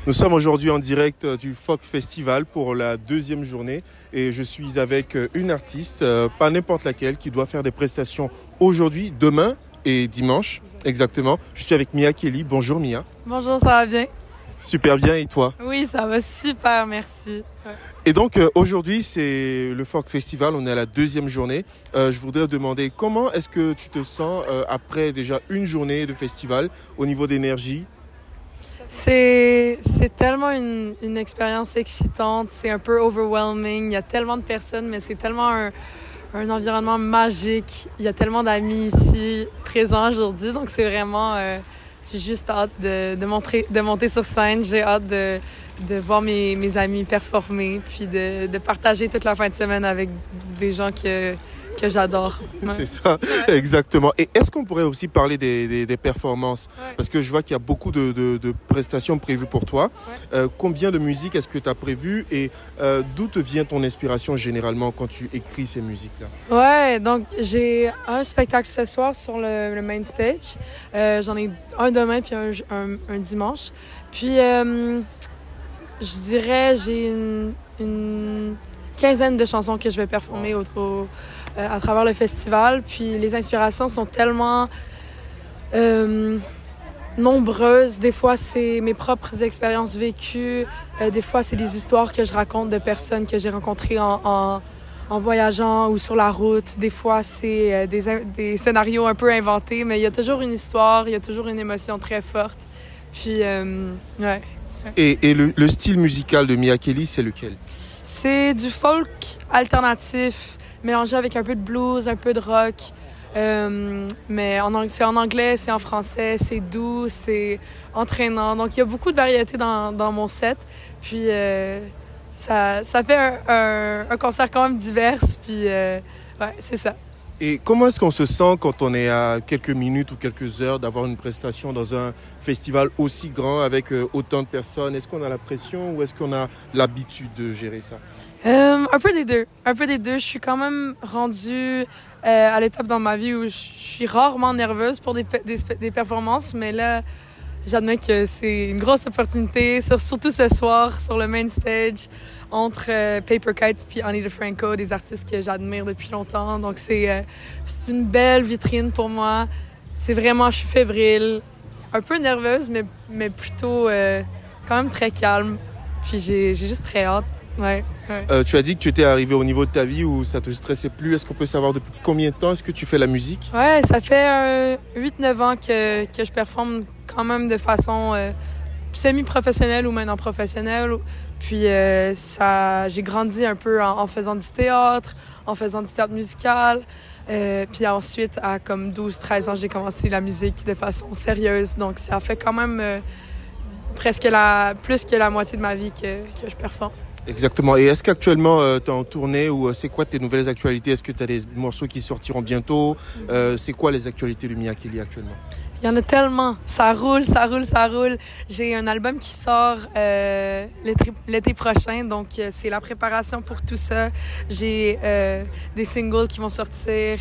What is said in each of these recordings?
Nous sommes aujourd'hui en direct du Folk Festival pour la deuxième journée et je suis avec une artiste, pas n'importe laquelle, qui doit faire des prestations aujourd'hui, demain et dimanche, exactement. Je suis avec Mia Kelly. Bonjour Mia. Bonjour, ça va bien? Super bien, et toi? Oui, ça va super, merci. Ouais. Et donc aujourd'hui c'est le Folk Festival, on est à la deuxième journée. Je voudrais te demander comment est-ce que tu te sens après déjà une journée de festival au niveau d'énergie? C'est tellement une expérience excitante, c'est un peu overwhelming, il y a tellement de personnes, mais c'est tellement un environnement magique. Il y a tellement d'amis ici présents aujourd'hui, donc c'est vraiment... j'ai juste hâte de monter sur scène, j'ai hâte de voir mes amis performer, puis de partager toute la fin de semaine avec des gens que j'adore. Ouais. C'est ça, ouais. Exactement. Et est-ce qu'on pourrait aussi parler des performances? Ouais. Parce que je vois qu'il y a beaucoup de prestations prévues pour toi. Ouais. Combien de musique est-ce que tu as prévu et d'où te vient ton inspiration généralement quand tu écris ces musiques-là? Ouais, donc j'ai un spectacle ce soir sur le main stage. J'en ai un demain puis un dimanche. Puis je dirais j'ai une quinzaine de chansons que je vais performer à travers le festival. Puis les inspirations sont tellement nombreuses. Des fois, c'est mes propres expériences vécues. Des fois, c'est des histoires que je raconte de personnes que j'ai rencontrées en voyageant ou sur la route. Des fois, c'est des scénarios un peu inventés, mais il y a toujours une histoire, il y a toujours une émotion très forte. Puis, ouais. Et le style musical de Mia Kelly, c'est lequel? C'est du folk alternatif, mélangé avec un peu de blues, un peu de rock. Mais c'est en anglais, c'est en français, c'est doux, c'est entraînant. Donc, il y a beaucoup de variétés dans mon set. Puis, ça fait un concert quand même divers. Puis, ouais, c'est ça. Et comment est-ce qu'on se sent quand on est à quelques minutes ou quelques heures d'avoir une prestation dans un festival aussi grand avec autant de personnes? Est-ce qu'on a la pression ou est-ce qu'on a l'habitude de gérer ça? Un peu des deux. Un peu des deux. Je suis quand même rendue à l'étape dans ma vie où je suis rarement nerveuse pour des performances, mais là, j'admets que c'est une grosse opportunité, surtout ce soir sur le main stage, entre Paper Kites puis Ani DeFranco, des artistes que j'admire depuis longtemps. Donc c'est une belle vitrine pour moi. C'est vraiment, je suis fébrile, un peu nerveuse, mais plutôt quand même très calme. Puis j'ai juste très hâte. Ouais. Tu as dit que tu étais arrivé au niveau de ta vie où ça te stressait plus. Est-ce qu'on peut savoir depuis combien de temps est-ce que tu fais la musique? Ouais, ça fait 8-9 ans que je performe quand même de façon semi-professionnelle ou maintenant professionnelle. Puis j'ai grandi un peu en faisant du théâtre, en faisant du théâtre musical. Puis ensuite, à comme 12-13 ans, j'ai commencé la musique de façon sérieuse. Donc ça fait quand même presque plus que la moitié de ma vie que je performe. Exactement. Et est-ce qu'actuellement tu es en tournée ou c'est quoi tes nouvelles actualités? Est-ce que tu as des morceaux qui sortiront bientôt? C'est quoi les actualités de Mia Kelly actuellement? Il y en a tellement. Ça roule, ça roule, ça roule. J'ai un album qui sort l'été prochain, donc c'est la préparation pour tout ça. J'ai des singles qui vont sortir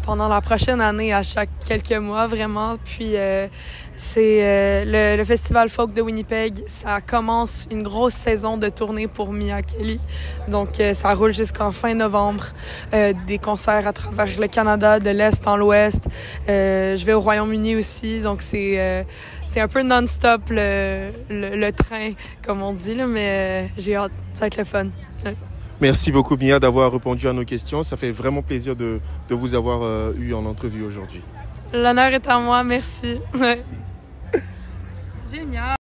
pendant la prochaine année, à chaque quelques mois, vraiment. Puis c'est le Festival Folk de Winnipeg. Ça commence une grosse saison de tournée pour Mia Kelly. Donc ça roule jusqu'en fin novembre. Des concerts à travers le Canada, de l'Est en l'Ouest. Je vais au Royaume-Uni aussi, donc c'est un peu non-stop le train, comme on dit, là, mais j'ai hâte, ça va être le fun. Ouais. Merci beaucoup Mia d'avoir répondu à nos questions, ça fait vraiment plaisir de vous avoir eu en entrevue aujourd'hui. L'honneur est à moi, merci. Merci. Génial!